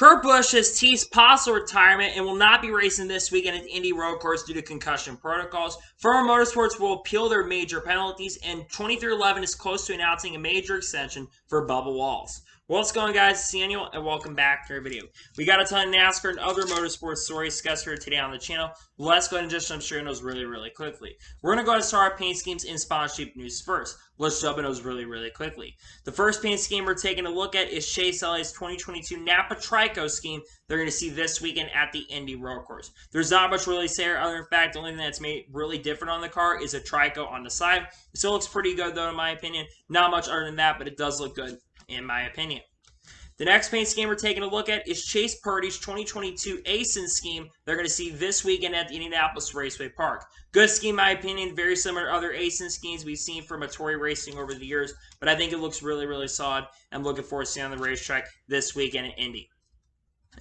Kurt Busch has teased possible retirement and will not be racing this weekend at the Indy Road Course due to concussion protocols. Former Motorsports will appeal their major penalties, and 2311 is close to announcing a major extension for Bubba Wallace. What's going on, guys? It's Daniel, and welcome back to our video. We got a ton of NASCAR and other motorsports stories discussed here today on the channel. Let's go ahead and just jump straight into those really quickly. We're going to go ahead and start our paint schemes and sponsorship news first. Let's jump into those really quickly. The first paint scheme we're taking a look at is Chase Elliott's 2022 Napa Trico scheme they're going to see this weekend at the Indy Road Course. There's not much really to say other than fact, the only thing that's made really different on the car is a Trico on the side. It still looks pretty good though in my opinion. Not much other than that, but it does look good in my opinion. The next paint scheme we're taking a look at is Chase Purdy's 2022 ASIN scheme they're going to see this weekend at the Indianapolis Raceway Park. Good scheme, in my opinion, very similar to other ASIN schemes we've seen from Motorsports Racing over the years, but I think it looks really solid. I'm looking forward to seeing on the racetrack this weekend at Indy.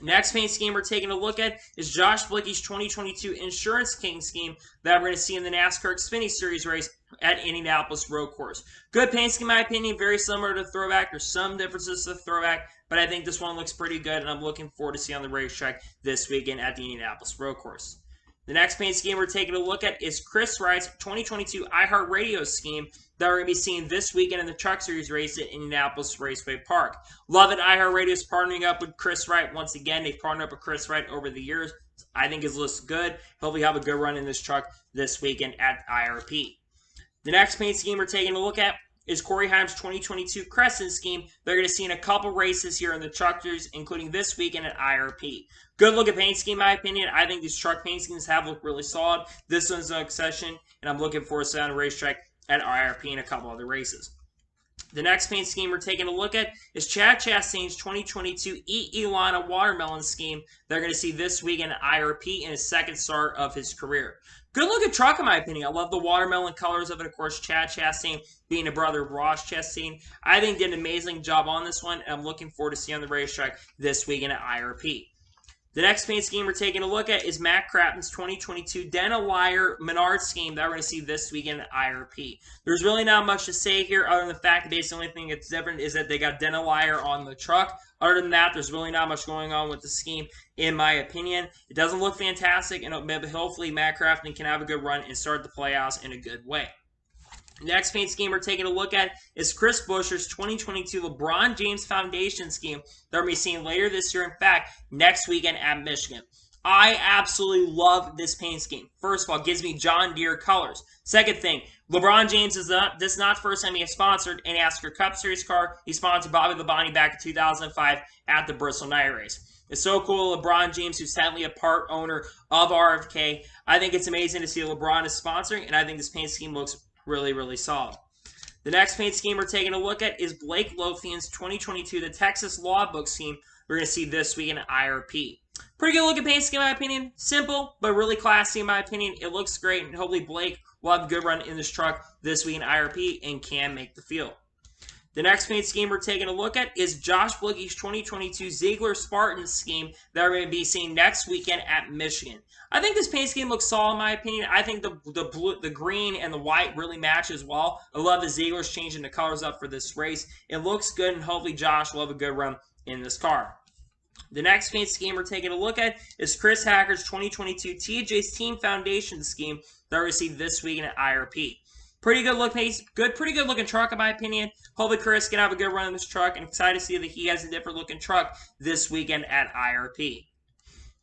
Next paint scheme we're taking a look at is Josh Blicky's 2022 Insurance King scheme that we're going to see in the NASCAR Xfinity Series race at Indianapolis Road Course. Good paint scheme, in my opinion, very similar to Throwback. There's some differences to Throwback, but I think this one looks pretty good, and I'm looking forward to seeing on the racetrack this weekend at the Indianapolis Road Course. The next paint scheme we're taking a look at is Chris Wright's 2022 iHeartRadio scheme that we're going to be seeing this weekend in the Truck Series race at Indianapolis Raceway Park. Love it. iHeartRadio is partnering up with Chris Wright once again. They've partnered up with Chris Wright over the years. I think it looks good. Hopefully have a good run in this truck this weekend at IRP. The next paint scheme we're taking a look at is Corey Heim's 2022 Crescent scheme they're going to see in a couple races here in the Truck Series, including this weekend at IRP. Good looking paint scheme, in my opinion. I think these truck paint schemes have looked really solid. This one's no exception, and I'm looking forward to seeing on the racetrack at IRP and a couple other races. The next paint scheme we're taking a look at is Chad Chastain's 2022 Elana Watermelon scheme they're going to see this weekend at IRP in his second start of his career. Good looking truck, in my opinion. I love the watermelon colors of it. Of course, Chad Chastain being a brother of Ross Chastain. I think did an amazing job on this one, and I'm looking forward to seeing on the racetrack this weekend at IRP. The next paint scheme we're taking a look at is Matt Crafton's 2022 Denalier Menard scheme that we're going to see this weekend at IRP. There's really not much to say here other than the fact that basically the only thing that's different is that they got Denalier on the truck. Other than that, there's really not much going on with the scheme, in my opinion. It doesn't look fantastic, and hopefully Matt Crafton can have a good run and start the playoffs in a good way. Next paint scheme we're taking a look at is Chris Buescher's 2022 LeBron James Foundation scheme that we're going to be seeing later this year. In fact, next weekend at Michigan. I absolutely love this paint scheme. First of all, it gives me John Deere colors. Second thing, LeBron James this is not the first time he has sponsored an NASCAR Cup Series car. He sponsored Bobby Labonte back in 2005 at the Bristol Night Race. It's so cool. LeBron James, who's sadly a part owner of RFK. I think it's amazing to see LeBron is sponsoring, and I think this paint scheme looks really solid. The next paint scheme we're taking a look at is Blake Lothian's 2022 The Texas Law Book scheme we're going to see this weekend at IRP. Pretty good looking paint scheme, in my opinion. Simple, but really classy, in my opinion. It looks great, and hopefully Blake will have a good run in this truck this week in IRP and can make the field. The next paint scheme we're taking a look at is Josh Blicky's 2022 Ziegler Spartan scheme that we're going to be seeing next weekend at Michigan. I think this paint scheme looks solid, in my opinion. I think the green and the white really match as well. I love the Ziegler's changing the colors up for this race. It looks good, and hopefully Josh will have a good run in this car. The next paint scheme we're taking a look at is Chris Hacker's 2022 TJ's Team Foundation scheme that we're going to see this weekend at IRP. Pretty good looking truck, in my opinion. Hopefully Chris can have a good run in this truck, and excited to see that he has a different looking truck this weekend at IRP.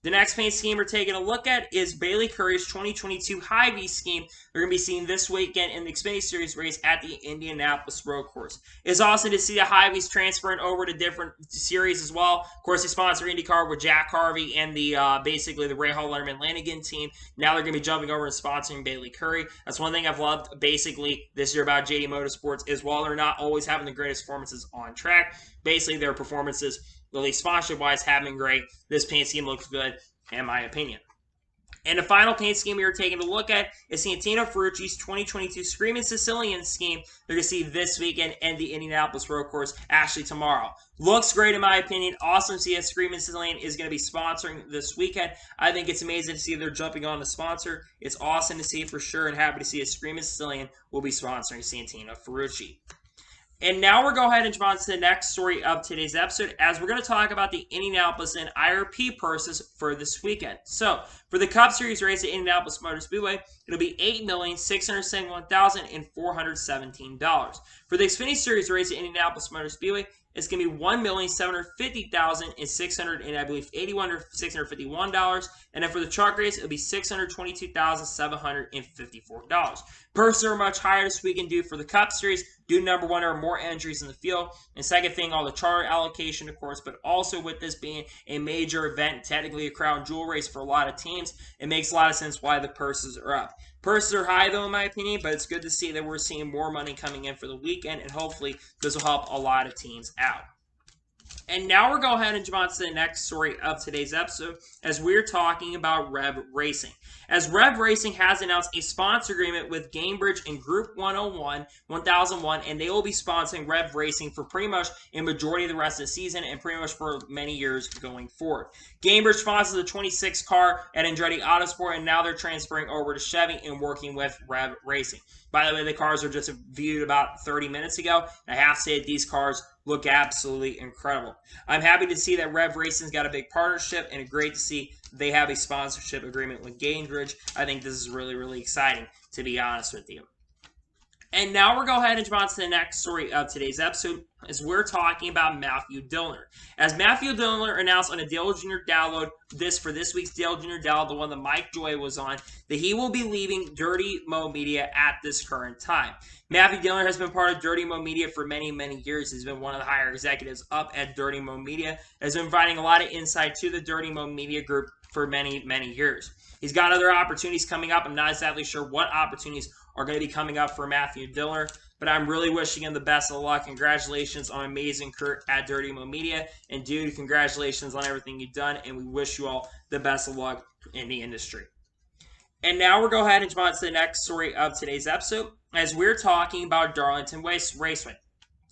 The next paint scheme we're taking a look at is Bailey Curry's 2022 Hy-Vee scheme we're going to be seeing this weekend in the Xfinity Series race at the Indianapolis Road Course. It's awesome to see the Hy-Vees transferring over to different series as well. Of course, they sponsor IndyCar with Jack Harvey and the basically the Ray Hall Letterman Lanigan team. Now they're going to be jumping over and sponsoring Bailey Curry. That's one thing I've loved basically this year about JD Motorsports is while they're not always having the greatest performances on track, basically their performances, at least sponsorship-wise, have been great. This paint scheme looks good, in my opinion. And the final paint scheme we are taking a look at is Santino Ferrucci's 2022 Screaming Sicilian scheme they're going to see this weekend and the Indianapolis Road Course actually tomorrow. Looks great, in my opinion. Awesome to see that Screaming Sicilian is going to be sponsoring this weekend. I think it's amazing to see they're jumping on the sponsor. It's awesome to see for sure, and happy to see that Screaming Sicilian will be sponsoring Santino Ferrucci. And now we're going to go ahead and jump on to the next story of today's episode, as we're going to talk about the Indianapolis and IRP purses for this weekend. So, for the Cup Series race at Indianapolis Motor Speedway, it'll be $8,671,417. For the Xfinity Series race at Indianapolis Motor Speedway, it's going to be $1,750,600 and I believe $651. And then for the truck race, it'll be $622,754. Purses are much higher this weekend due for the Cup Series. Due to number one, there are more entries in the field. And second thing, all the charter allocation, of course, but also with this being a major event, technically a crown jewel race for a lot of teams, it makes a lot of sense why the purses are up. Purses are high, though, in my opinion, but it's good to see that we're seeing more money coming in for the weekend, and hopefully this will help a lot of teams out. And now we're going ahead and jump on to the next story of today's episode, as we're talking about Rev Racing. As Rev Racing has announced a sponsor agreement with Gamebridge and Group 1001, and they will be sponsoring Rev Racing for pretty much a majority of the rest of the season and pretty much for many years going forward. Gamebridge sponsors the 26 car at Andretti Autosport, and now they're transferring over to Chevy and working with Rev Racing. By the way, the cars were just viewed about 30 minutes ago. I have to say that these cars look absolutely incredible. I'm happy to see that Rev Racing's got a big partnership, and it's great to see they have a sponsorship agreement with Gamebridge. I think this is really, really exciting, to be honest with you. And now we're going to go ahead and jump on to the next story of today's episode, as we're talking about Matthew Dillinger. As Matthew Dillinger announced on a Dale Jr. download for this week's Dale Jr. download, the one that Mike Joy was on, that he will be leaving Dirty Mo Media at this current time. Matthew Dillinger has been part of Dirty Mo Media for many, many years. He's been one of the higher executives up at Dirty Mo Media, has been providing a lot of insight to the Dirty Mo Media group for many, many years. He's got other opportunities coming up. I'm not exactly sure what opportunities are going to be coming up for Matthew Dillinger, but I'm really wishing him the best of luck. Congratulations on an amazing career at Dirty Mo Media. And dude, congratulations on everything you've done, and we wish you all the best of luck in the industry. And now we'll go ahead and jump on to the next story of today's episode, as we're talking about Darlington Raceway.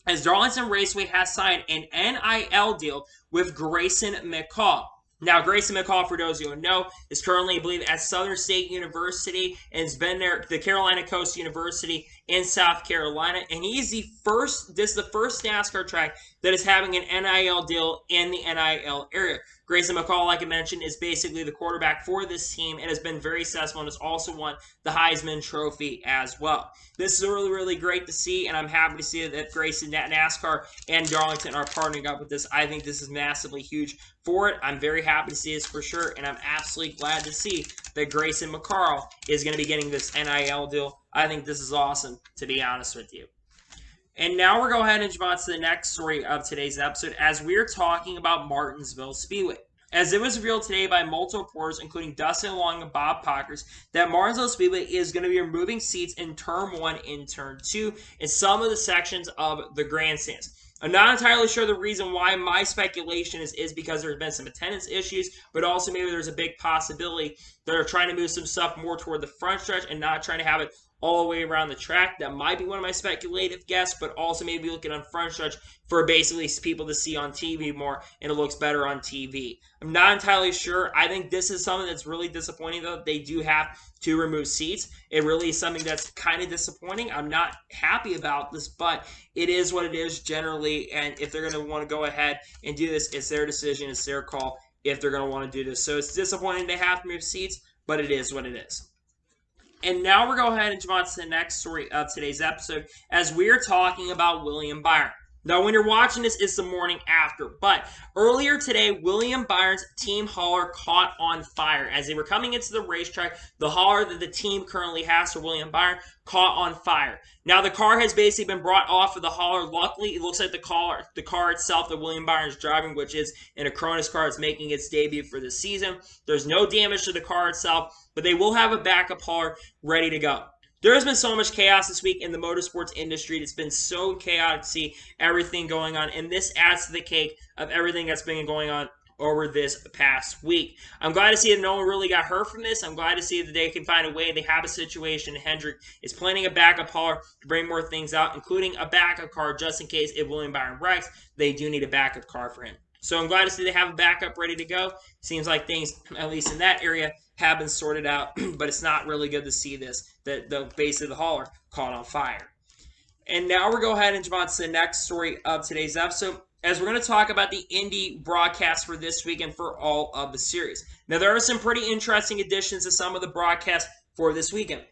As Darlington Raceway has signed an NIL deal with Grayson McCall. Now, Grayson McCall, for those of you who know, is currently, I believe, at Southern State University and has been there, the Carolina Coast University in South Carolina. And this is the first NASCAR track that is having an NIL deal in the NIL area. Grayson McCall, like I mentioned, is basically the quarterback for this team and has been very successful and has also won the Heisman Trophy as well. This is really, really great to see, and I'm happy to see that Grayson, NASCAR, and Darlington are partnering up with this. I think this is massively huge for it. I'm very happy to see this for sure, and I'm absolutely glad to see that Grayson McCall is going to be getting this NIL deal. I think this is awesome, to be honest with you. And now we're going to go ahead and jump on to the next story of today's episode, as we're talking about Martinsville Speedway. As it was revealed today by multiple reporters, including Dustin Long and Bob Pockers, that Martinsville Speedway is going to be removing seats in Turn 1 and Turn 2 in some of the sections of the grandstands. I'm not entirely sure the reason why. My speculation is because there's been some attendance issues, but also maybe there's a big possibility that they're trying to move some stuff more toward the front stretch and not trying to have it all the way around the track. That might be one of my speculative guesses, but also maybe looking on front stretch for basically people to see on TV more, and it looks better on TV. I'm not entirely sure. I think this is something that's really disappointing, though. They do have to remove seats. It really is something that's kind of disappointing. I'm not happy about this, but it is what it is generally, and if they're going to want to go ahead and do this, it's their decision, it's their call if they're going to want to do this. So it's disappointing they have to move seats, but it is what it is. And now we're going to go ahead and jump on to the next story of today's episode, as we're talking about William Byron. Now, when you're watching this, it's the morning after. But earlier today, William Byron's team hauler caught on fire. As they were coming into the racetrack, the hauler that the team currently has for William Byron caught on fire. Now, the car has basically been brought off of the hauler. Luckily, it looks like the car itself that William Byron is driving, which is an Acronis car, is making its debut for the season. There's no damage to the car itself, but they will have a backup hauler ready to go. There has been so much chaos this week in the motorsports industry. It's been so chaotic to see everything going on, and this adds to the cake of everything that's been going on over this past week. I'm glad to see that no one really got hurt from this. I'm glad to see that they can find a way. They have a situation. Hendrick is planning a backup hauler to bring more things out, including a backup car just in case if William Byron wrecks, they do need a backup car for him. So I'm glad to see they have a backup ready to go. Seems like things, at least in that area, have been sorted out, but it's not really good to see this, that basically the hauler caught on fire. And now we're going to go ahead and jump on to the next story of today's episode, as we're going to talk about the Indy broadcast for this weekend for all of the series. Now, there are some pretty interesting additions to some of the broadcasts for this weekend.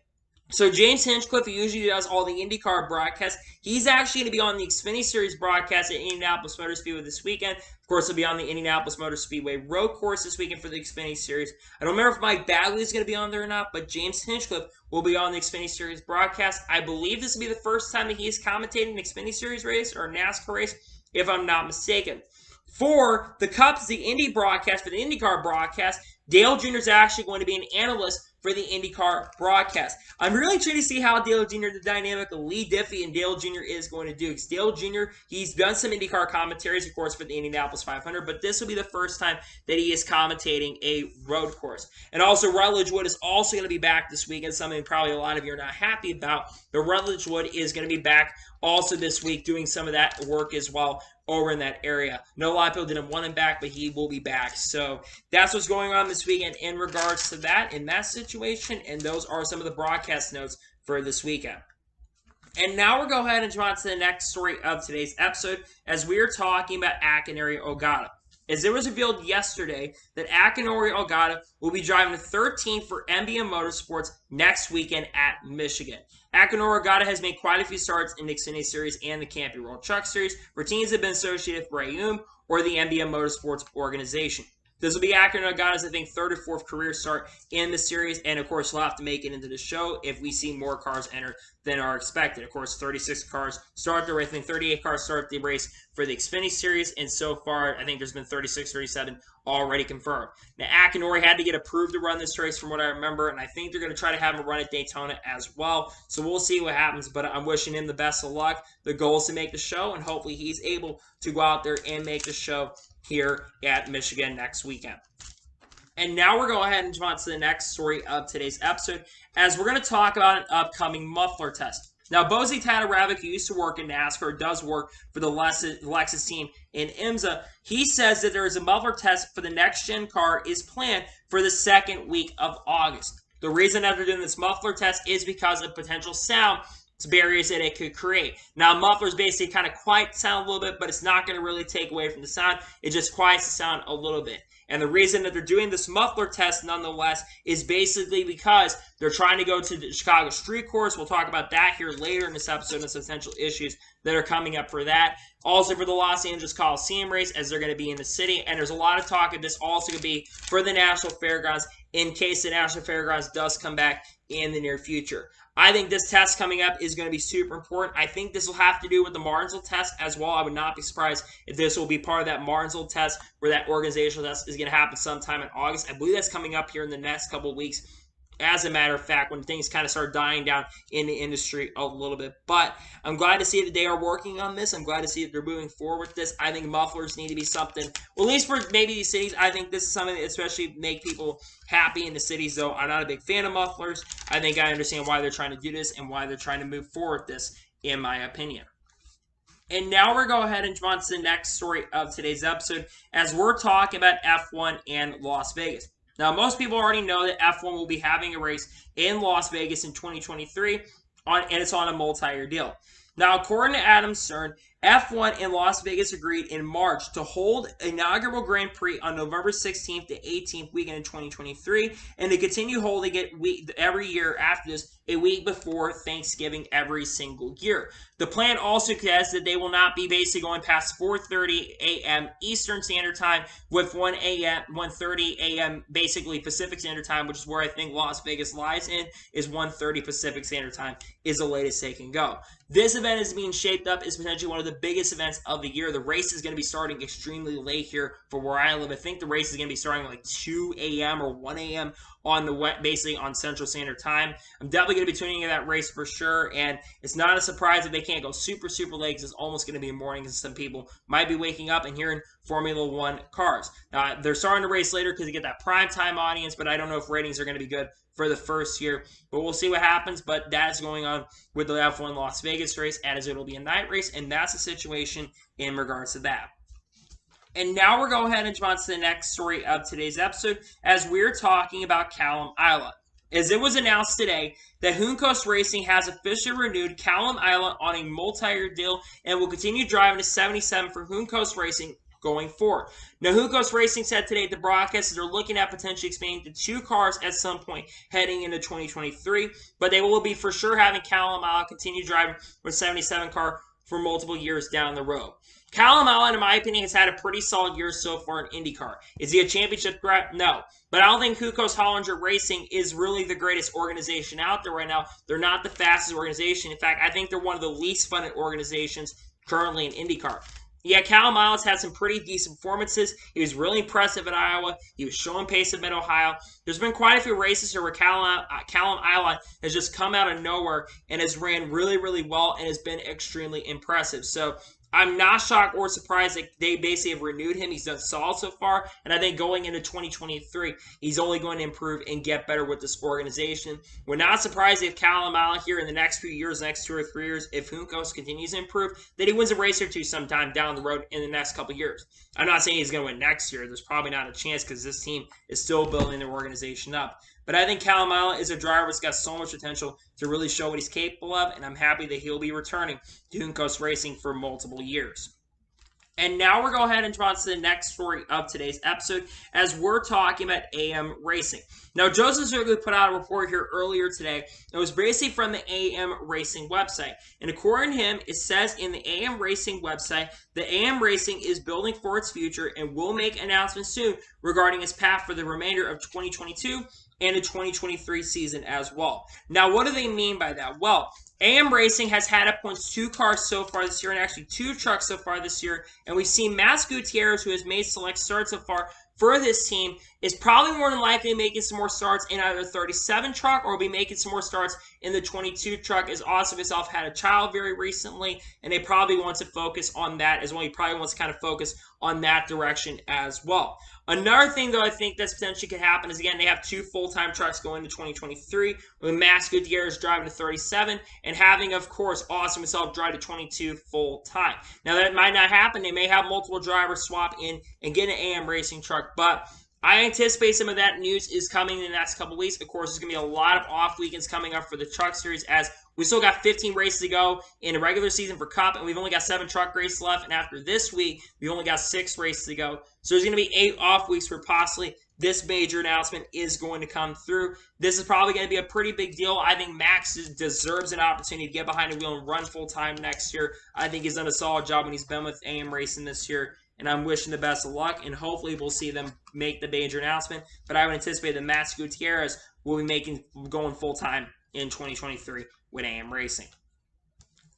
So James Hinchcliffe, who usually does all the IndyCar broadcasts, he's actually going to be on the Xfinity Series broadcast at Indianapolis Motor Speedway this weekend. Of course, he'll be on the Indianapolis Motor Speedway road course this weekend for the Xfinity Series. I don't remember if Mike Bagley is going to be on there or not, but James Hinchcliffe will be on the Xfinity Series broadcast. I believe this will be the first time that he is commentating an Xfinity Series race or a NASCAR race, if I'm not mistaken. For the Cups, the Indy broadcast, for the IndyCar broadcast, Dale Jr. is actually going to be an analyst for the IndyCar broadcast. I'm really trying to see how Dale Jr., the dynamic of Lee Diffie and Dale Jr. is going to do. Because Dale Jr., he's done some IndyCar commentaries, of course, for the Indianapolis 500, but this will be the first time that he is commentating a road course. And also, Rutledge Wood is also going to be back this weekend, something probably a lot of you are not happy about. But Rutledge Wood is going to be back also this week doing some of that work as well over in that area. No, a lot of people didn't want him back, but he will be back. So that's what's going on this weekend in regards to that, in that situation, and those are some of the broadcast notes for this weekend. And now we'll go ahead and jump on to the next story of today's episode, as we are talking about Akinori Ogata. As it was revealed yesterday that Akinori Ogata will be driving the 13th for MBM Motorsports next weekend at Michigan. Akinori Ogata has made quite a few starts in the Xfinity Series and the Camping World Truck Series for teams that have been associated with Rayum or the MBM Motorsports organization. This will be Akinori Ogata's, I think, third or fourth career start in the series, and of course, he'll have to make it into the show if we see more cars enter than are expected. Of course, 36 cars start the race. I think 38 cars start the race for the Xfinity Series, and so far, I think there's been 36, 37 already confirmed. Now, Akinori had to get approved to run this race from what I remember, and I think they're going to try to have him run at Daytona as well, so we'll see what happens, but I'm wishing him the best of luck. The goal is to make the show, and hopefully he's able to go out there and make the show here at Michigan next weekend. And now we're going ahead and jump on to the next story of today's episode, as we're going to talk about an upcoming muffler test. Now, Bozy Tadaravic, who used to work in NASCAR, does work for the Lexus team in IMSA. He says that there is a muffler test for the next-gen car is planned for the second week of August. The reason that they're doing this muffler test is because of potential sound barriers that it could create. Now, mufflers basically kind of quiet the sound a little bit, but it's not going to really take away from the sound. It just quiets the sound a little bit. And the reason that they're doing this muffler test, nonetheless, is basically because they're trying to go to the Chicago Street Course. We'll talk about that here later in this episode and some potential issues that are coming up for that. Also for the Los Angeles Coliseum race, as they're going to be in the city. And there's a lot of talk of this also going to be for the National Fairgrounds in case the National Fairgrounds does come back in the near future. I think this test coming up is going to be super important. I think this will have to do with the Martinsville test as well. I would not be surprised if this will be part of that Martinsville test, where that organizational test is going to happen sometime in August. I believe that's coming up here in the next couple of weeks, as a matter of fact, when things kind of start dying down in the industry a little bit. But I'm glad to see that they are working on this. I'm glad to see that they're moving forward with this. I think mufflers need to be something, well, at least for maybe these cities, I think this is something that especially make people happy in the cities, though I'm not a big fan of mufflers. I think I understand why they're trying to do this and why they're trying to move forward with this, in my opinion. And now we're going to go ahead and jump on to the next story of today's episode, as we're talking about F1 and Las Vegas. Now, most people already know that F1 will be having a race in Las Vegas in 2023, and it's on a multi-year deal. Now, according to Adam Stern, F1 and Las Vegas agreed in March to hold inaugural Grand Prix on November 16th to 18th weekend in 2023, and to continue holding it every year after this, a week before Thanksgiving every single year. The plan also says that they will not be basically going past 4:30 a.m. Eastern Standard Time, with 1:30 a.m. basically Pacific Standard Time, which is where I think Las Vegas lies in, is 1:30 Pacific Standard Time is the latest they can go. This event is being shaped up as potentially one of the biggest events of the year. The race is going to be starting extremely late here for where I live. I think the race is going to be starting like 2 a.m. or 1 a.m. on the basically on Central Standard Time. I'm definitely going to be tuning in that race for sure, and it's not a surprise if they can't go super late, because it's almost going to be a morning, and some people might be waking up and hearing Formula One cars. Now, they're starting to race later because they get that prime time audience, but I don't know if ratings are going to be good for the first year, but we'll see what happens. But that's going on with the F1 Las Vegas race, as it'll be a night race, and that's the situation in regards to that. And now we're going ahead and jump on to the next story of today's episode, as we're talking about Callum Isola. as it was announced today that Juncos Racing has officially renewed Callum Isola on a multi-year deal and will continue driving to 77 for Juncos Racing going forward. Now, Juncos Racing said today at the broadcast that they're looking at potentially expanding to 2 cars at some point heading into 2023, but they will be for sure having Callum Isola continue driving with 77 car for multiple years down the road. Callum Isola, in my opinion, has had a pretty solid year so far in IndyCar. Is he a championship threat? No. But I don't think Juncos Hollinger Racing is really the greatest organization out there right now. They're not the fastest organization. In fact, I think they're one of the least funded organizations currently in IndyCar. Yeah, Callum Isola had some pretty decent performances. He was really impressive at Iowa. He was showing pace at Mid-Ohio. There's been quite a few races here where Callum Isola has just come out of nowhere and has ran really, really well and has been extremely impressive. So I'm not shocked or surprised that they basically have renewed him. He's done solid so far, and I think going into 2023, he's only going to improve and get better with this organization. We're not surprised if Callum Isola here in the next few years, next 2 or 3 years, if Juncos continues to improve, that he wins a race or two sometime down the road in the next couple years. I'm not saying he's going to win next year. There's probably not a chance because this team is still building their organization up. But I think Callum Isola is a driver that's got so much potential to really show what he's capable of, and I'm happy that he'll be returning to Juncos Racing for multiple years. And now we're going to head and on to the next story of today's episode as we're talking about AM Racing. Now, Joseph Zergley put out a report here earlier today. It was basically from the AM Racing website. And according to him, it says in the AM Racing website that AM Racing is building for its future and will make announcements soon regarding its path for the remainder of 2022 and the 2023 season as well. Now, what do they mean by that? Well, AM Racing has had at points 2 cars so far this year and actually 2 trucks so far this year. And we've seen Max Gutierrez, who has made select starts so far for this team, is probably more than likely making some more starts in either 37 truck or will be making some more starts in the 22 truck, as Austin himself had a child very recently, and they probably want to focus on that as well. He probably wants to kind of focus on that direction as well. Another thing, though, I think that's potentially could happen is, again, they have 2 full-time trucks going to 2023, with Max Gutierrez driving to 37, and having, of course, Austin himself drive to 22 full-time. Now, that might not happen. They may have multiple drivers swap in and get an AM Racing truck, but I anticipate some of that news is coming in the next couple weeks. Of course, there's going to be a lot of off weekends coming up for the truck series, as we still got 15 races to go in a regular season for Cup, and we've only got 7 truck races left. And after this week, we've only got 6 races to go. So there's going to be 8 off weeks where possibly this major announcement is going to come through. This is probably going to be a pretty big deal. I think Max deserves an opportunity to get behind the wheel and run full-time next year. I think he's done a solid job when he's been with AM Racing this year. And I'm wishing the best of luck, and hopefully we'll see them make the major announcement. But I would anticipate that Max Gutierrez will be going full-time in 2023 with AM Racing.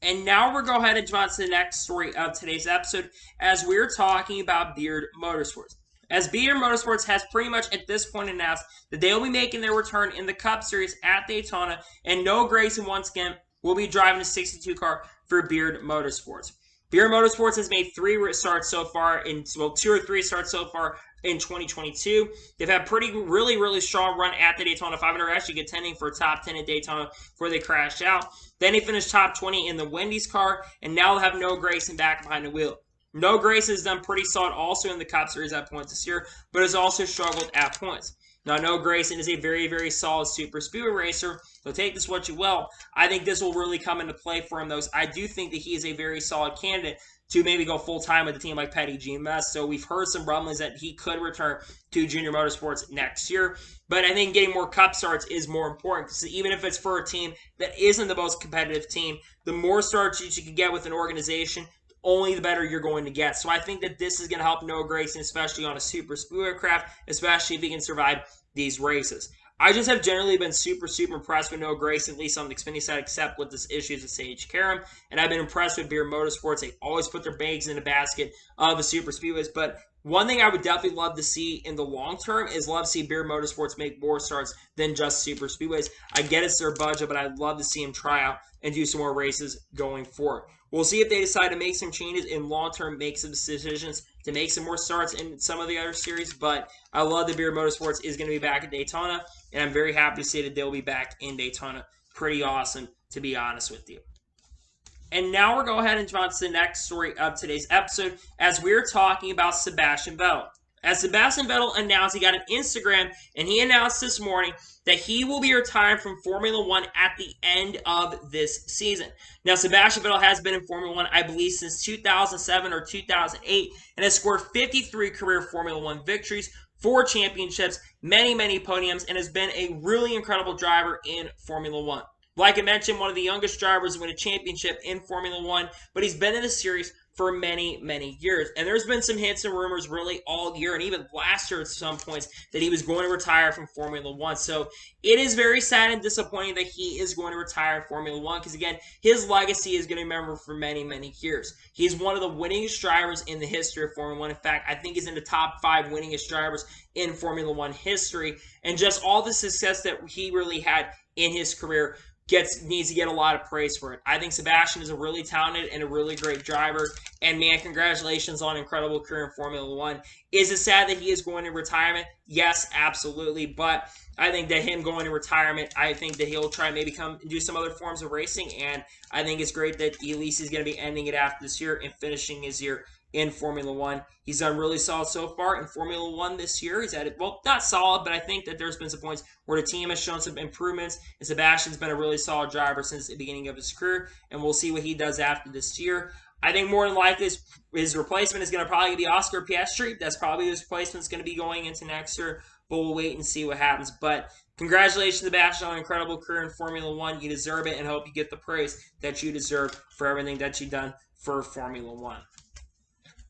And now we're going ahead and jump on to the next story of today's episode as we're talking about Beard Motorsports. As Beard Motorsports has pretty much at this point announced that they will be making their return in the Cup Series at Daytona, and Noah Gragson once again will be driving a 62 car for Beard Motorsports. Beard Motorsports has made 3 starts so far, 2 or 3 starts so far in 2022. They've had really, really strong run at the Daytona 500, actually contending for top 10 at Daytona before they crashed out. Then they finished top 20 in the Wendy's car, and now they'll have Noah Gragson back behind the wheel. Noah Gragson has done pretty solid also in the Cup Series at points this year, but has also struggled at points. Now, Noah Gragson is a very, very solid super speedway racer, so take this what you will. I think this will really come into play for him, though. I do think that he is a very solid candidate to maybe go full-time with a team like Petty GMS. So we've heard some rumblings that he could return to Junior Motorsports next year. But I think getting more Cup starts is more important, because even if it's for a team that isn't the most competitive team, the more starts you can get with an organization, only the better you're going to get. So I think that this is going to help Noah Gragson, especially on a super speedway craft, especially if he can survive these races. I just have generally been super impressed with Noah Gragson, at least on the Xfinity side, except with this issues with Sage Karam. And I've been impressed with Beard Motorsports. They always put their bags in the basket of the super speedways. But one thing I would definitely love to see in the long term is love to see Beard Motorsports make more starts than just super speedways. I get it's their budget, but I'd love to see them try out and do some more races going forward. We'll see if they decide to make some changes in long term, make some decisions to make some more starts in some of the other series. But I love that Beard Motorsports is going to be back at Daytona, and I'm very happy to see that they'll be back in Daytona. Pretty awesome, to be honest with you. And now we're going ahead and jump on to the next story of today's episode as we're talking about Sebastian Vettel. As Sebastian Vettel announced, he got an Instagram, and he announced this morning that he will be retiring from Formula One at the end of this season. Now, Sebastian Vettel has been in Formula One, I believe, since 2007 or 2008, and has scored 53 career Formula One victories, 4 championships, many, many podiums, and has been a really incredible driver in Formula One. Like I mentioned, one of the youngest drivers to win a championship in Formula One, but he's been in the series for many, many years. And there's been some hints and rumors really all year and even last year at some points that he was going to retire from Formula One. So it is very sad and disappointing that he is going to retire in Formula One because, again, his legacy is going to be remembered for many, many years. He's one of the winningest drivers in the history of Formula One. In fact, I think he's in the top 5 winningest drivers in Formula One history. And just all the success that he really had in his career needs to get a lot of praise for it. I think Sebastian is a really talented and a really great driver. And man, congratulations on an incredible career in Formula One. Is it sad that he is going to retirement? Yes, absolutely. But I think that him going to retirement, I think that he'll try and maybe come and do some other forms of racing. And I think it's great that at least he's going to be ending it after this year and finishing his year in Formula One. He's done really solid so far in Formula One this year. He's had it, well, not solid, but I think that there's been some points where the team has shown some improvements, and Sebastian's been a really solid driver since the beginning of his career, and we'll see what he does after this year. I think more than likely his replacement is going to probably be Oscar Piastri. That's probably his replacement is going to be going into next year, but we'll wait and see what happens. But congratulations, Sebastian, on an incredible career in Formula One. You deserve it, and hope you get the praise that you deserve for everything that you've done for Formula One.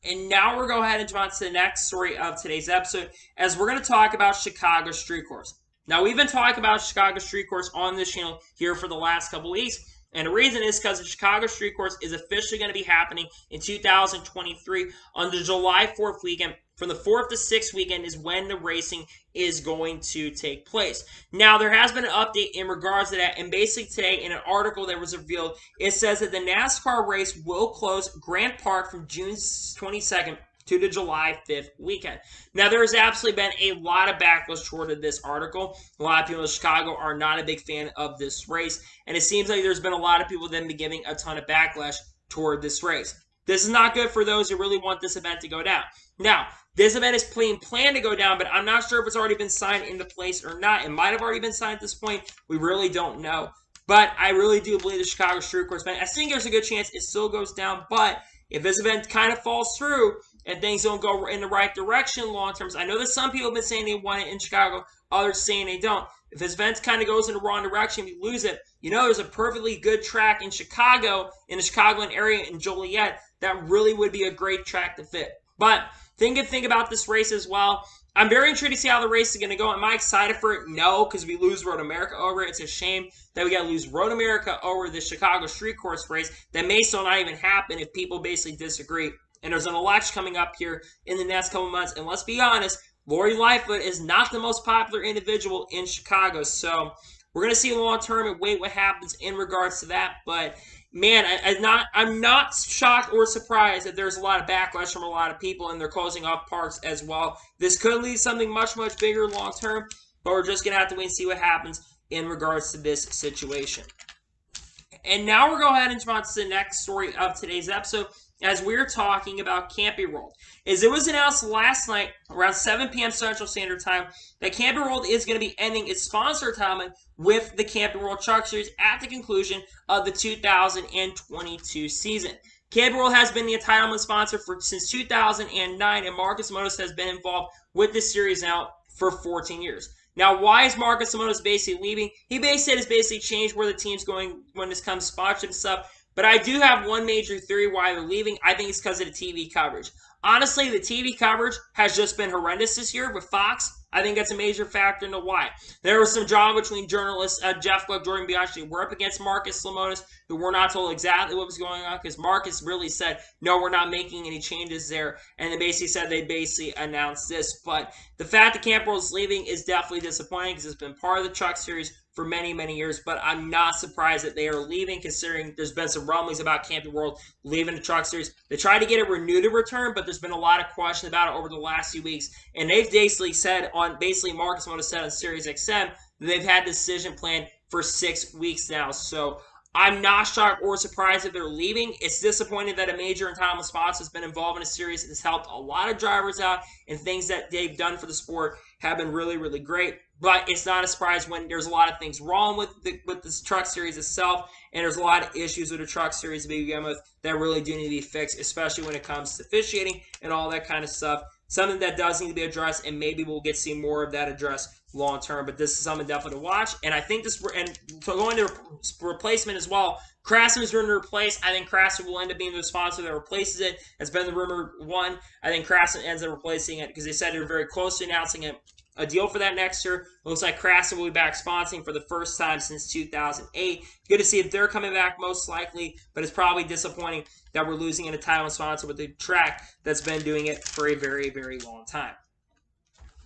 And now we're going to go ahead and jump on to the next story of today's episode, as we're going to talk about Chicago Street Course. Now, we've been talking about Chicago Street Course on this channel here for the last couple weeks, and the reason is because the Chicago Street Course is officially going to be happening in 2023 on the July 4th weekend. From the 4th to 6th weekend is when the racing is going to take place. Now, there has been an update in regards to that, and basically today in an article that was revealed, it says that the NASCAR race will close Grant Park from June 22nd to the July 5th weekend. Now, there has absolutely been a lot of backlash toward this article. A lot of people in Chicago are not a big fan of this race, and it seems like there's been a lot of people that have been giving a ton of backlash toward this race. This is not good for those who really want this event to go down. Now, this event is planned to go down, but I'm not sure if it's already been signed into place or not. It might have already been signed at this point. We really don't know. But I really do believe the Chicago Street Course event, I think there's a good chance it still goes down. But if this event kind of falls through and things don't go in the right direction long term, I know that some people have been saying they want it in Chicago, others saying they don't. If this event kind of goes in the wrong direction, we lose it. You know, there's a perfectly good track in Chicago, in the Chicagoland area in Joliet, that really would be a great track to fit. But think about this race as well. I'm very intrigued to see how the race is going to go. Am I excited for it? No, because we lose Road America over it. It's a shame that we got to lose Road America over the Chicago Street Course race. That may still not even happen if people basically disagree. And there's an election coming up here in the next couple months. And let's be honest, Lori Lightfoot is not the most popular individual in Chicago. So we're going to see long term and wait what happens in regards to that. But man, I'm not shocked or surprised that there's a lot of backlash from a lot of people, and they're closing off parks as well. This could lead to something much, much bigger long term, but we're just going to have to wait and see what happens in regards to this situation. And now we're going to go ahead and jump on to the next story of today's episode, as we're talking about Camping World. As it was announced last night around 7 p.m. Central Standard Time that Camping World is going to be ending its sponsor retirement with the Camping World Truck Series at the conclusion of the 2022 season. Camping World has been the entitlement sponsor since 2009, and Marcus Lemonis has been involved with this series now for 14 years. Now, why is Marcus Lemonis basically leaving? He basically said it's changed where the team's going when this comes to sponsorship stuff. But I do have one major theory why they're leaving. I think it's because of the TV coverage. Honestly, the TV coverage has just been horrendous this year with Fox. I think that's a major factor into why. There was some drama between journalists Jeff Gluck, Jordan Bianchi, who were up against Marcus Lemonis, who were not told exactly what was going on, because Marcus really said, no, we're not making any changes there. And they basically said they announced this. But the fact that Camping World is leaving is definitely disappointing, because it's been part of the Truck Series for many, many years, but I'm not surprised that they are leaving, considering there's been some rumblings about Camping World leaving the Truck Series. They tried to get it renewed to return, but there's been a lot of question about it over the last few weeks, and they've basically said Marcus Lemonis said on Sirius XM that they've had the decision plan for 6 weeks now. So I'm not shocked or surprised that they're leaving. It's disappointing that a major entitlement sponsor has been involved in a series that has helped a lot of drivers out, and things that they've done for the sport have been really, really great. But it's not a surprise when there's a lot of things wrong with this truck series itself, and there's a lot of issues with the truck series to begin with that really do need to be fixed, especially when it comes to officiating and all that kind of stuff. Something that does need to be addressed, and maybe we'll get to see more of that addressed long term. But this is something definitely to watch. And I think this, and going to replacement as well, Craftsman is rumored to replace. I think Craftsman will end up being the sponsor that replaces it. That's been the rumor one. I think Craftsman ends up replacing it because they said they're very close to announcing a deal for that next year. It looks like Craftsman will be back sponsoring for the first time since 2008. Good to see if they're coming back, most likely, but it's probably disappointing that we're losing an entitlement sponsor with a track that's been doing it for a very, very long time.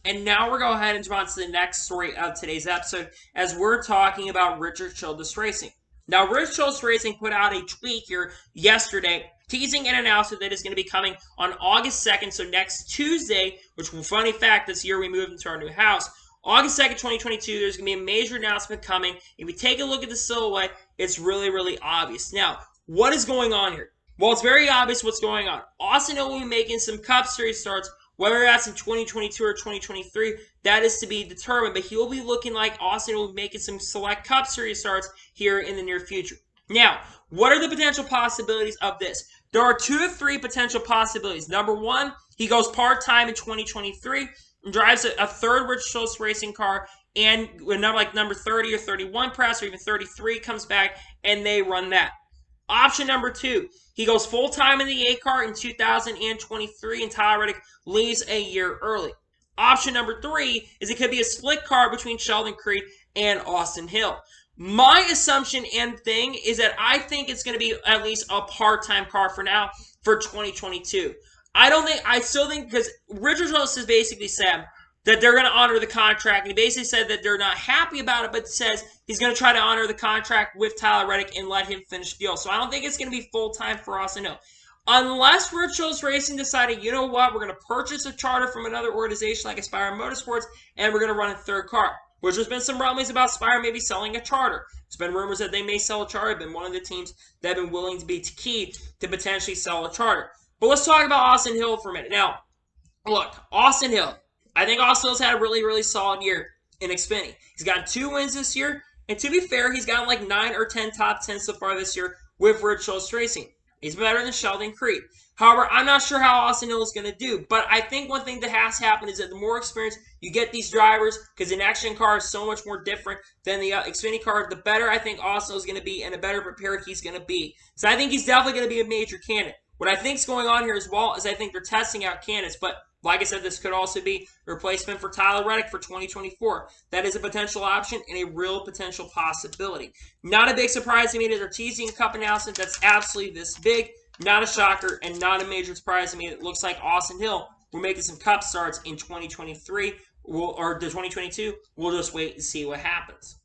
And now we're going to go ahead and jump on to the next story of today's episode, as we're talking about Richard Childress Racing. Now, Richard Childress Racing put out a tweet here yesterday, teasing an announcement that is going to be coming on August 2nd, so next Tuesday, which, funny fact, this year we moved into our new house. August 2nd, 2022, there's going to be a major announcement coming. If we take a look at the silhouette, it's really, really obvious. Now, what is going on here? Well, it's very obvious what's going on. Austin Hill will be making some Cup Series starts, whether that's in 2022 or 2023, that is to be determined. But he'll be looking like Austin will be making some select Cup Series starts here in the near future. Now, what are the potential possibilities of this? There are 2 to 3 potential possibilities. Number one, he goes part-time in 2023 and drives a third Richard Childress Racing car, and number 30 or 31 perhaps, or even 33 comes back, and they run that. Option number 2, he goes full-time in the A car in 2023, and Tyler Reddick leaves a year early. Option number 3 is it could be a split car between Sheldon Creed and Austin Hill. My assumption and thing is that I think it's going to be at least a part-time car for now for 2022. I still think, because Richard Childress has basically said that they're going to honor the contract, and he basically said that they're not happy about it, but says he's going to try to honor the contract with Tyler Reddick and let him finish the deal. So I don't think it's going to be full-time for Austin Hill. Unless Richard Childress Racing decided, you know what, we're going to purchase a charter from another organization like Byron Motorsports, and we're going to run a third car. Which there's been some rumblings about Spire maybe selling a charter. There's been rumors that they may sell a charter. Been one of the teams that have been willing to be key to potentially sell a charter. But let's talk about Austin Hill for a minute. Now, look, Austin Hill. I think Austin Hill's had a really, really solid year in Xfinity. He's gotten 2 wins this year. And to be fair, he's gotten like 9 or 10 top 10 so far this year with Richard Childress Racing. He's better than Sheldon Creed. However, I'm not sure how Austin Hill is going to do. But I think one thing that has to happen is that the more experience you get these drivers, because the next-gen car is so much more different than the Xfinity car, the better I think Austin Hill is going to be and the better prepared he's going to be. So I think he's definitely going to be a major candidate. What I think is going on here as well is I think they're testing out candidates. But like I said, this could also be a replacement for Tyler Reddick for 2024. That is a potential option and a real potential possibility. Not a big surprise to me that they're teasing a Cup announcement that's absolutely this big. Not a shocker and not a major surprise to me. It looks like Austin Hill will making some Cup starts in 2023 or 2022. We'll just wait and see what happens.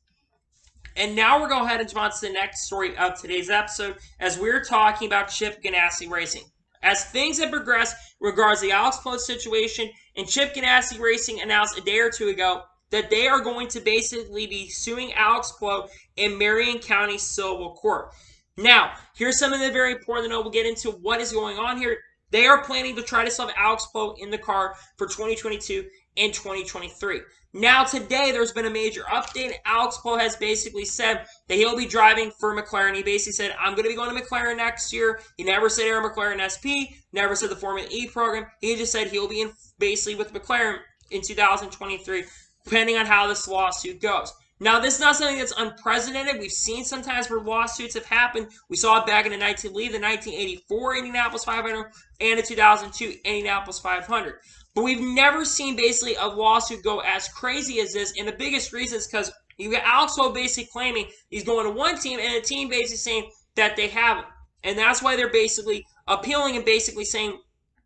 And now we're going to go ahead and jump on to the next story of today's episode, as we're talking about Chip Ganassi Racing. As things have progressed in regards to the Alex Palou situation, and Chip Ganassi Racing announced a day or two ago that they are going to basically be suing Alex Palou in Marion County Civil Court. Now, here's something that's very important to know. We'll get into what is going on here. They are planning to try to sell Alex Palou in the car for 2022 and 2023. Now, today, there's been a major update. Alex Palou has basically said that he'll be driving for McLaren. He basically said, I'm going to be going to McLaren next year. He never said Air McLaren SP, never said the Formula E program. He just said he'll be basically with McLaren in 2023, depending on how this lawsuit goes. Now, this is not something that's unprecedented. We've seen sometimes where lawsuits have happened. We saw it back in the 1984 Indianapolis 500 and the 2002 Indianapolis 500. But we've never seen basically a lawsuit go as crazy as this. And the biggest reason is because you got Alex Palou basically claiming he's going to one team and a team basically saying that they haven't. And that's why they're basically appealing and basically saying,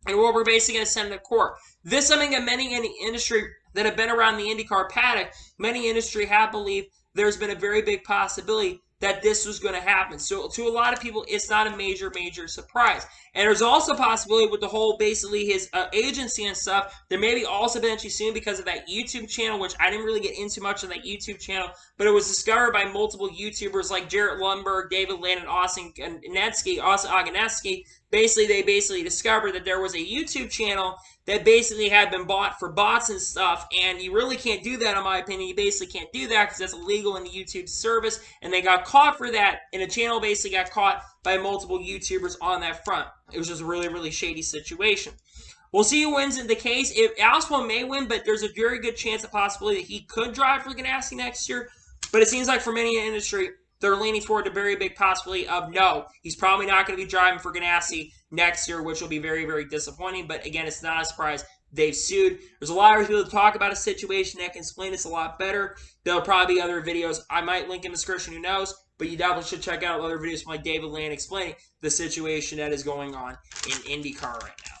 and well, we're basically going to send it to court. This is something that many in the industry that have been around the IndyCar paddock, many industry have believed there's been a very big possibility that this was going to happen. So to a lot of people, it's not a major surprise. And there's also a possibility with the whole, basically, his agency and stuff, there may be also eventually soon because of that YouTube channel, which I didn't really get into much of that YouTube channel, but it was discovered by multiple YouTubers like Jarrett Lundberg, David Landon, Austin Ganassi. They basically discovered that there was a YouTube channel that basically had been bought for bots and stuff, and you really can't do that, in my opinion. You basically can't do that because that's illegal in the YouTube service, and they got caught for that, and the channel basically got caught by multiple YouTubers on that front. It was just a really shady situation. We'll see who wins in the case. Alspo may win, but there's a very good chance, a possibility that he could drive for Ganassi next year, but it seems like for many in the industry, they're leaning toward a very big possibility of no, he's probably not going to be driving for Ganassi next year, which will be very disappointing. But again, it's not a surprise. They've sued. There's a lot of people to talk about a situation that can explain this a lot better. There'll probably be other videos. I might link in the description, who knows? But you definitely should check out other videos from like David Land explaining the situation that is going on in IndyCar right now.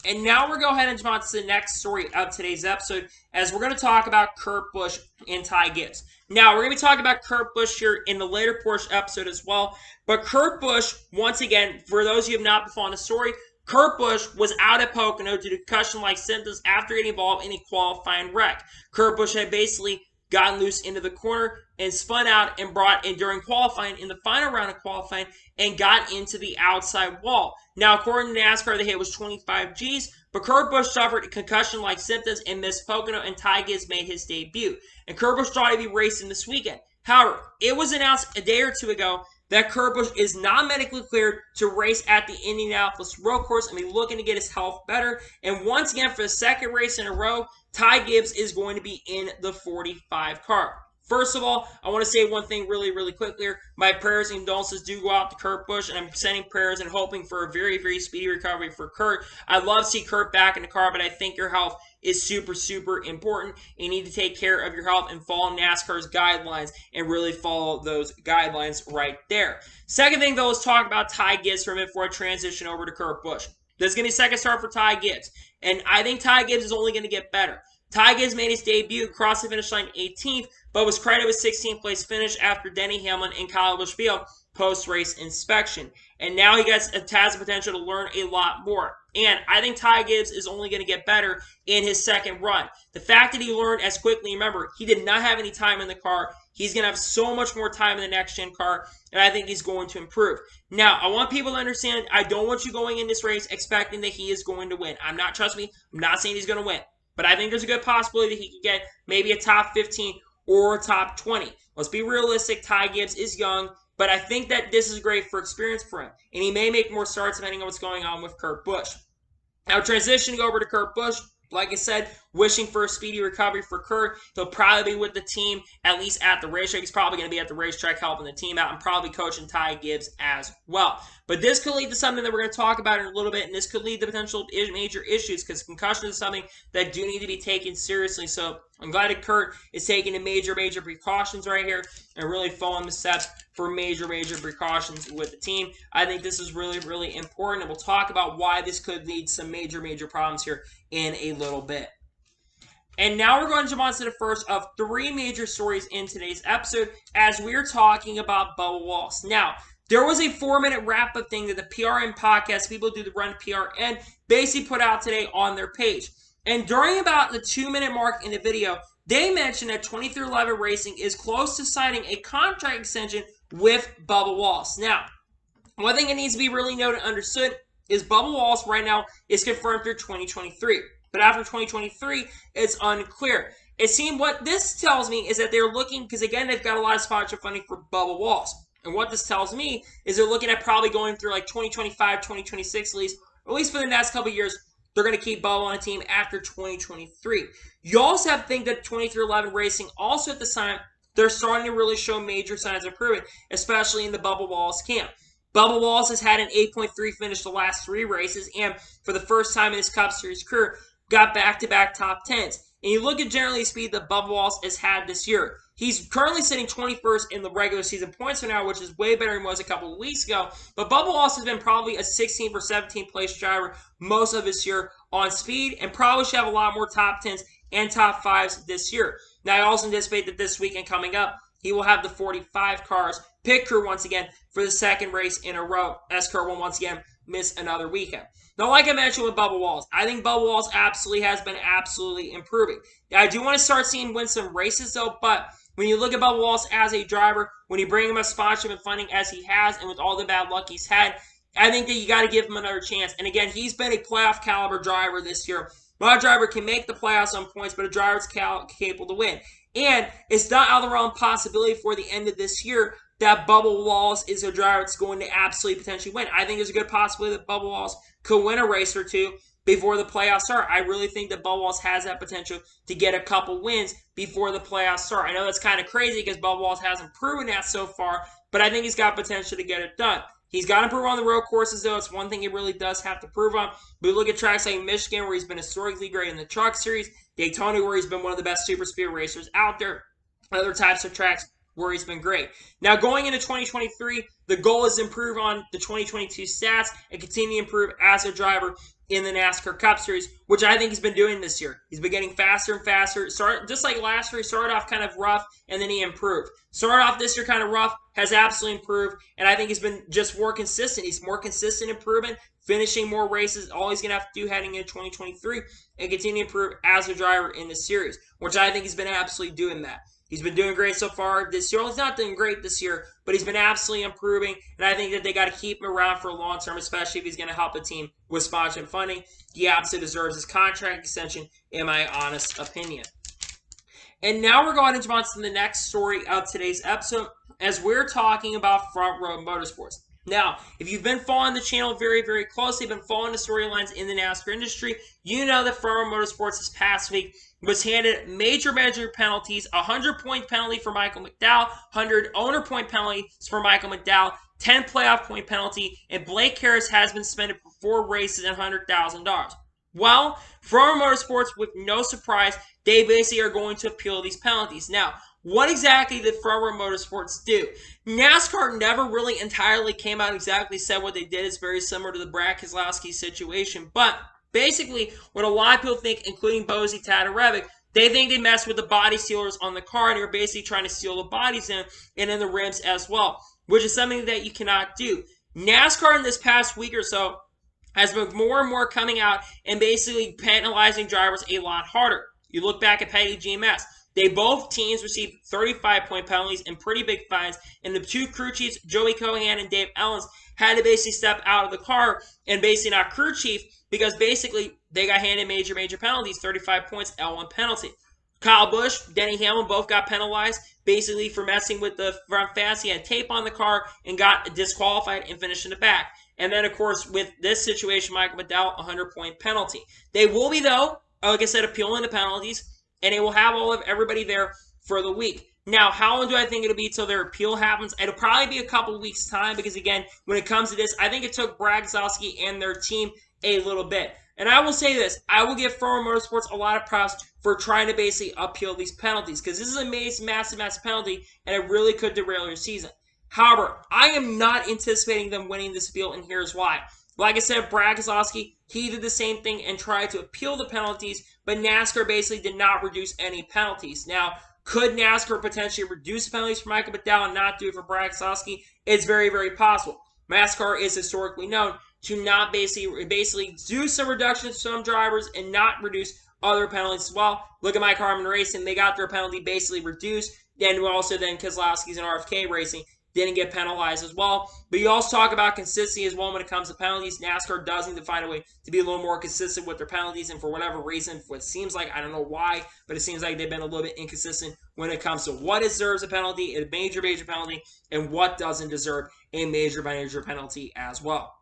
And now we're going to go ahead and jump on to the next story of today's episode, as we're going to talk about Kurt Busch and Ty Gibbs. Now, we're going to be talking about Kurt Busch here in the later portion episode as well. But Kurt Busch, once again, for those of you who have not been following the story, Kurt Busch was out at Pocono due to concussion-like symptoms after getting involved in a qualifying wreck. Kurt Busch had basically gotten loose into the corner and spun out and brought in during qualifying, in the final round of qualifying, and got into the outside wall. Now, according to NASCAR, the hit was 25 Gs, but Kurt Busch suffered concussion-like symptoms and missed Pocono, and Ty Gibbs made his debut. And Kurt Busch thought he'd be racing this weekend. However, it was announced a day or two ago that Kurt Busch is not medically cleared to race at the Indianapolis road course and be looking to get his health better. And once again, for the second race in a row, Ty Gibbs is going to be in the 45 car. First of all, I want to say one thing really quickly here. My prayers and condolences do go out to Kurt Busch, and I'm sending prayers and hoping for a very speedy recovery for Kurt. I'd love to see Kurt back in the car, but I think your health is super important. You need to take care of your health and follow NASCAR's guidelines and really follow those guidelines right there. Second thing, though, is talk about Ty Gibbs for a minute before I transition over to Kurt Busch. This is going to be a second start for Ty Gibbs, and I think Ty Gibbs is only going to get better. Ty Gibbs made his debut across the finish line 18th, but was credited with 16th place finish after Denny Hamlin and Kyle Busch post-race inspection. And now he has the potential to learn a lot more. And I think Ty Gibbs is only going to get better in his second run. The fact that he learned as quickly, remember, he did not have any time in the car. He's going to have so much more time in the next-gen car, and I think he's going to improve. Now, I want people to understand, I don't want you going in this race expecting that he is going to win. Trust me, I'm not saying he's going to win. But I think there's a good possibility that he could get maybe a top 15 or a top 20. Let's be realistic. Ty Gibbs is young, but I think that this is great for experience for him. And he may make more starts depending on what's going on with Kurt Busch. Now, transitioning over to Kurt Busch, like I said, wishing for a speedy recovery for Kurt. He'll probably be with the team, at least at the racetrack. He's probably going to be at the racetrack helping the team out and probably coaching Ty Gibbs as well. But this could lead to something that we're going to talk about in a little bit, and this could lead to potential major issues because concussion is something that do need to be taken seriously. So I'm glad that Kurt is taking the major precautions right here and really following the steps for major precautions with the team. I think this is really important, and we'll talk about why this could lead to some major problems here in a little bit. And now we're going to jump on to the first of three major stories in today's episode as we're talking about Bubba Wallace. Now, there was a 4-minute wrap-up thing that the PRN podcast, people do the Run PRN, basically put out today on their page. And during about the 2-minute mark in the video, they mentioned that 2311 Racing is close to signing a contract extension with Bubba Wallace. Now, one thing that needs to be really noted and understood is Bubba Wallace right now is confirmed through 2023. But after 2023, it's unclear. It seems what this tells me is that they're looking, because again, they've got a lot of sponsorship funding for Bubba Wallace. And what this tells me is they're looking at probably going through like 2025, 2026 at least for the next couple of years, they're going to keep Bubba on a team after 2023. You also have to think that 2311 Racing also at the time, they're starting to really show major signs of improvement, especially in the Bubba Wallace camp. Bubba Wallace has had an 8.3 finish the last 3 races, and for the first time in his Cup Series career, got back-to-back top 10s. And you look at generally speed that Bubba Wallace has had this year. He's currently sitting 21st in the regular season points for now, which is way better than he was a couple of weeks ago. But Bubba Wallace has been probably a 16th or 17th place driver most of this year on speed, and probably should have a lot more top 10s and top 5s this year. Now, I also anticipate that this weekend coming up, he will have the 45 cars pit crew once again for the second race in a row. SCAR will once again miss another weekend. Now, like I mentioned with Bubba Wallace, I think Bubba Wallace has been absolutely improving. I do want to start seeing win some races, though, but when you look at Bubba Wallace as a driver, when you bring him a sponsorship and funding as he has, and with all the bad luck he's had, I think that you got to give him another chance. And again, he's been a playoff caliber driver this year. Not a driver can make the playoffs on points, but a driver is capable to win. And it's not out of the realm possibility for the end of this year that Bubba Wallace is a driver that's going to absolutely potentially win. I think there's a good possibility that Bubba Wallace could win a race or two before the playoffs start. I really think that Bubba Wallace has that potential to get a couple wins before the playoffs start. I know that's kind of crazy because Bubba Wallace hasn't proven that so far, but I think he's got potential to get it done. He's got to prove on the road courses, though. It's one thing he really does have to prove on. But look at tracks like Michigan, where he's been historically great in the Truck Series. Daytona, where he's been one of the best super speed racers out there. Other types of tracks where he's been great. Now, going into 2023, the goal is to improve on the 2022 stats and continue to improve as a driver in the NASCAR Cup Series, which I think he's been doing this year. He's been getting faster and faster. Just like last year, he started off kind of rough, and then he improved. Started off this year kind of rough, has absolutely improved, and I think he's been just more consistent. He's more consistent improvement, finishing more races. All he's going to have to do heading into 2023 and continue to improve as a driver in the series, which I think he's been absolutely doing that. He's been doing great so far this year. Well, he's not doing great this year, but he's been absolutely improving, and I think that they got to keep him around for a long term, especially if he's going to help the team with sponsorship funding. He absolutely deserves his contract extension, in my honest opinion. And now we're going to move on to the next story of today's episode, as we're talking about Front Row Motorsports. Now, if you've been following the channel very, very closely, been following the storylines in the NASCAR industry, you know that Front Row Motorsports this past week was handed major penalties, a 100-point penalty for Michael McDowell, 100 owner point penalties for Michael McDowell, 10 playoff point penalty, and Blake Harris has been suspended for 4 races and $100,000. Well, Front Row Motorsports, with no surprise, they basically are going to appeal these penalties. Now, what exactly did Front Row Motorsports do? NASCAR never really entirely came out and exactly said what they did. It's very similar to the Brad Keselowski situation. But basically, what a lot of people think, including Bozy Tatarevic, they think they messed with the body sealers on the car, and they're basically trying to seal the bodies in and in the rims as well, which is something that you cannot do. NASCAR in this past week or so has been more and more coming out and basically penalizing drivers a lot harder. You look back at Petty GMS. Both teams received 35-point penalties and pretty big fines, and the 2 crew chiefs, Joey Cohan and Dave Ellens, had to basically step out of the car and basically not crew chief because basically they got handed major penalties, 35 points, L1 penalty. Kyle Busch, Denny Hamlin both got penalized basically for messing with the front fence. He had tape on the car and got disqualified and finished in the back. And then, of course, with this situation, Michael McDowell, 100-point penalty. They will be, though, like I said, appealing the penalties, and they will have all of everybody there for the week. Now, how long do I think it'll be till their appeal happens? It'll probably be a couple weeks' time because, again, when it comes to this, I think it took Brad Keselowski and their team a little bit. And I will say this, I will give Front Row Motorsports a lot of props for trying to basically appeal these penalties because this is a massive penalty, and it really could derail your season. However, I am not anticipating them winning this appeal, and here's why. Like I said, Brad Keselowski, he did the same thing and tried to appeal the penalties, but NASCAR basically did not reduce any penalties. Now, could NASCAR potentially reduce penalties for Michael McDowell and not do it for Brad Keselowski? It's very, very possible. NASCAR is historically known to not basically do some reductions to some drivers and not reduce other penalties as well. Look at Mike Harmon Racing. They got their penalty basically reduced. Then also Keselowski's and RFK Racing didn't get penalized as well. But you also talk about consistency as well when it comes to penalties. NASCAR does need to find a way to be a little more consistent with their penalties, and for whatever reason, what seems like, I don't know why, but it seems like they've been a little bit inconsistent when it comes to what deserves a penalty, a major penalty, and what doesn't deserve a major penalty as well.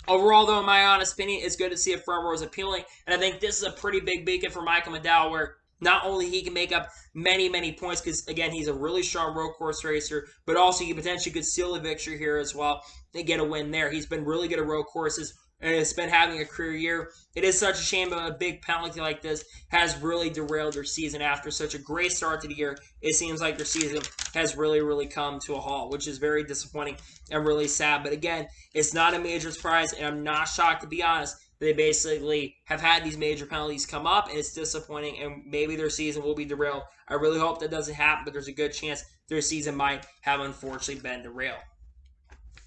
Overall, though, in my honest opinion, it's good to see a Front Row is appealing, and I think this is a pretty big beacon for Michael McDowell, where not only he can make up many points because, again, he's a really strong road course racer, but also he potentially could steal a victory here as well and get a win there. He's been really good at road courses and has been having a career year. It is such a shame that a big penalty like this has really derailed their season after such a great start to the year. It seems like their season has really come to a halt, which is very disappointing and really sad. But again, it's not a major surprise, and I'm not shocked, to be honest, they basically have had these major penalties come up, and it's disappointing, and maybe their season will be derailed. I really hope that doesn't happen, but there's a good chance their season might have unfortunately been derailed.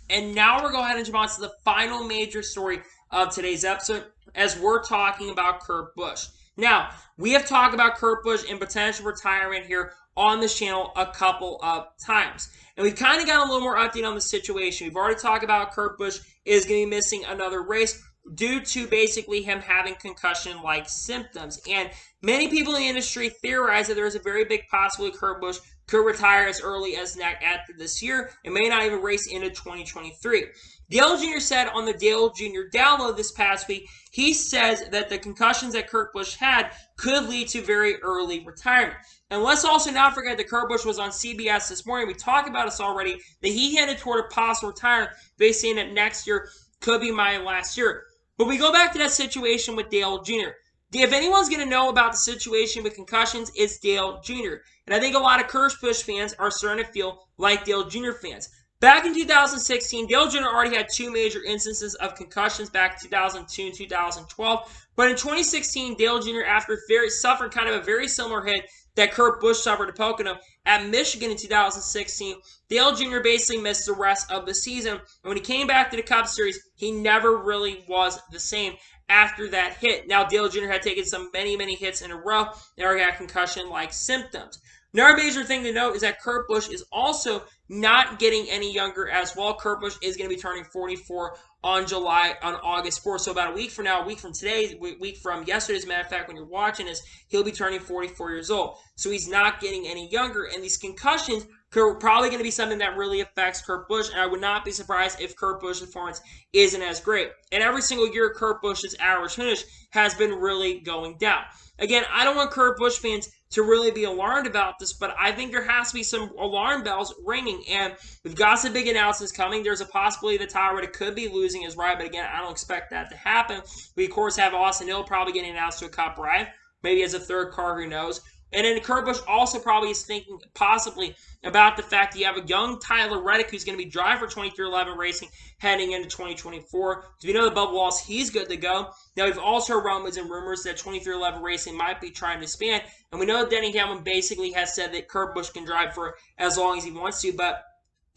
And now we're going to go ahead and jump on to the final major story of today's episode, as we're talking about Kurt Busch. Now, we have talked about Kurt Busch and potential retirement here on this channel a couple of times. And we've kind of got a little more update on the situation. We've already talked about Kurt Busch is going to be missing another race due to basically him having concussion-like symptoms. And many people in the industry theorize that there is a very big possibility Kurt Busch could retire as early as after this year and may not even race into 2023. Dale Jr. said on the Dale Jr. download this past week, he says that the concussions that Kurt Busch had could lead to very early retirement. And let's also not forget that Kurt Busch was on CBS this morning. We talked about this already, that he headed toward a possible retirement, based saying that next year could be my last year. But we go back to that situation with Dale Jr. If anyone's going to know about the situation with concussions, it's Dale Jr. And I think a lot of Kurt Busch fans are starting to feel like Dale Jr. fans. Back in 2016, Dale Jr. already had two major instances of concussions back in 2002 and 2012. But in 2016, Dale Jr., after suffering kind of a very similar hit that Kurt Busch suffered at Pocono at Michigan in 2016, Dale Jr. basically missed the rest of the season. And when he came back to the Cup Series, he never really was the same after that hit. Now, Dale Jr. had taken many hits in a row and already had concussion-like symptoms. Another major thing to note is that Kurt Busch is also not getting any younger as well. Kurt Busch is going to be turning 44 on August 4th. So about a week from now, a week from today, a week from yesterday, as a matter of fact, when you're watching this, he'll be turning 44 years old. So he's not getting any younger. And these concussions are probably going to be something that really affects Kurt Busch. And I would not be surprised if Kurt Busch's performance isn't as great. And every single year, Kurt Busch's average finish has been really going down. Again, I don't want Kurt Busch fans to really be alarmed about this, but I think there has to be some alarm bells ringing. And we've got some big announcements coming. There's a possibility that Tyler Reddick could be losing his ride, but again, I don't expect that to happen. We, of course, have Austin Hill probably getting announced to a Cup ride, maybe as a third car, who knows. And then Kurt Busch also probably is thinking possibly about the fact that you have a young Tyler Reddick who's going to be driving for 2311 Racing heading into 2024. So we know the Bubba Wallace, he's good to go. Now, we've also heard rumors and rumors that 2311 Racing might be trying to expand. And we know that Denny Hamlin basically has said that Kurt Busch can drive for as long as he wants to. But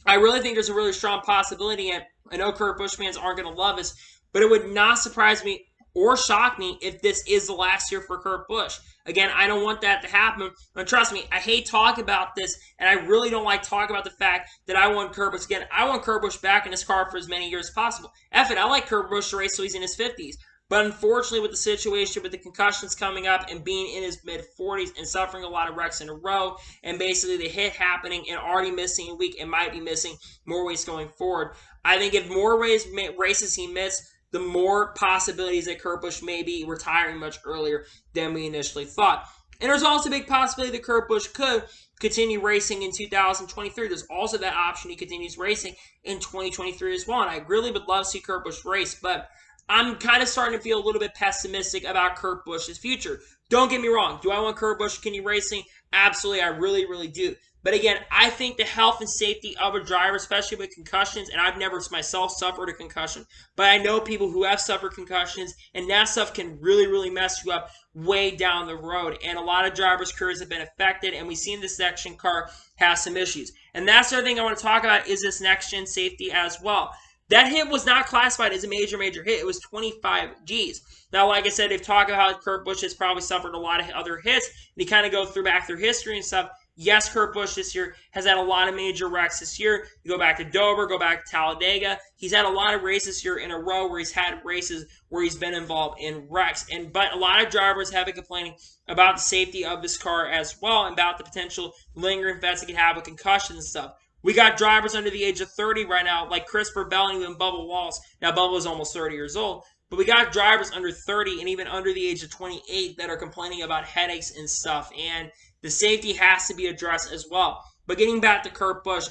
I really think there's a really strong possibility, and I know Kurt Busch fans aren't going to love this, but it would not surprise me or shock me if this is the last year for Kurt Busch. Again, I don't want that to happen. But trust me, I hate talking about this, and I really don't like talking about the fact that I want Kurt Busch. Again, I want Kurt Busch back in his car for as many years as possible. F it, I like Kurt Busch to race till he's in his 50s. But unfortunately, with the situation, with the concussions coming up and being in his mid-40s and suffering a lot of wrecks in a row, and basically the hit happening and already missing a week and might be missing more weeks going forward, I think if more races he missed, the more possibilities that Kurt Busch may be retiring much earlier than we initially thought. And there's also a big possibility that Kurt Busch could continue racing in 2023. There's also that option he continues racing in 2023 as well. And I really would love to see Kurt Busch race, but I'm kind of starting to feel a little bit pessimistic about Kurt Busch's future. Don't get me wrong. Do I want Kurt Busch to continue racing? Absolutely, I really do. But again, I think the health and safety of a driver, especially with concussions, and I've never myself suffered a concussion, but I know people who have suffered concussions, and that stuff can really mess you up way down the road. And a lot of drivers' careers have been affected, and we've seen this next-gen car has some issues. And that's the other thing I want to talk about is this next-gen safety as well. That hit was not classified as a major hit. It was 25 Gs. Now, like I said, they've talked about how Kurt Busch has probably suffered a lot of other hits, and you kind of go back through history and stuff. Yes, Kurt Busch this year has had a lot of major wrecks this year. You go back to Dover, go back to Talladega. He's had a lot of races here in a row where he's had races where he's been involved in wrecks. But a lot of drivers have been complaining about the safety of this car as well and about the potential lingering effects it could have with concussions and stuff. We got drivers under the age of 30 right now, like Christopher Bell and even Bubba Wallace. Now, Bubba is almost 30 years old. But we got drivers under 30 and even under the age of 28 that are complaining about headaches and stuff. And the safety has to be addressed as well. But getting back to Kurt Busch,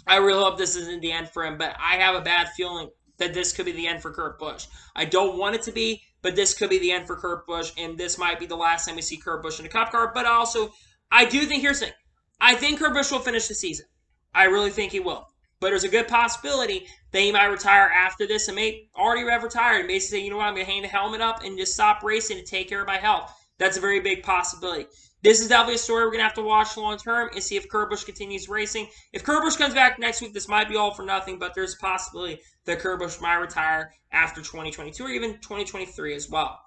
I really hope this isn't the end for him. But I have a bad feeling that this could be the end for Kurt Busch. I don't want it to be, but this could be the end for Kurt Busch. And this might be the last time we see Kurt Busch in a Cup car. But also, I do think, here's the thing. I think Kurt Busch will finish the season. I really think he will. But there's a good possibility that he might retire after this and may already have retired and basically say, you know what, I'm going to hang the helmet up and just stop racing to take care of my health. That's a very big possibility. This is definitely a story we're going to have to watch long term and see if Kurt Busch continues racing. If Kurt Busch comes back next week, this might be all for nothing, but there's a possibility that Kurt Busch might retire after 2022 or even 2023 as well.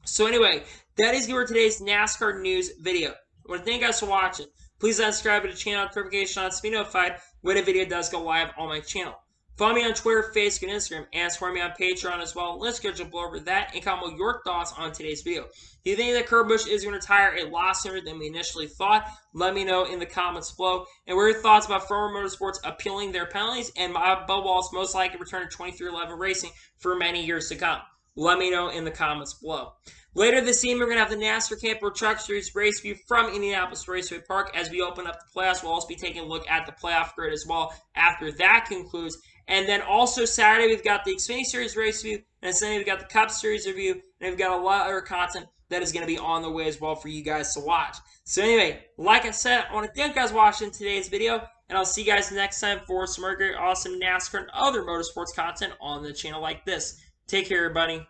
So anyway, that is your today's NASCAR news video. I want to thank you guys for watching. Please subscribe to the channel, notification on to be notified when a video does go live on my channel. Follow me on Twitter, Facebook, and Instagram, and support me on Patreon as well. Let's go jump over that and comment your thoughts on today's video. Do you think that Kurt Busch is going to retire a lot sooner than we initially thought? Let me know in the comments below. And what are your thoughts about Former Motorsports appealing their penalties and above all, most likely return to 2311 racing for many years to come? Let me know in the comments below. Later this evening, we're going to have the NASCAR Camp World Truck Series race view from Indianapolis Raceway Park. As we open up the playoffs, we'll also be taking a look at the playoff grid as well after that concludes. And then also Saturday, we've got the Xfinity Series race view, and Sunday, we've got the Cup Series review, and we've got a lot of other content that is going to be on the way as well for you guys to watch. So anyway, like I said, I want to thank you guys for watching today's video, and I'll see you guys next time for some more great, awesome NASCAR and other motorsports content on the channel like this. Take care, everybody.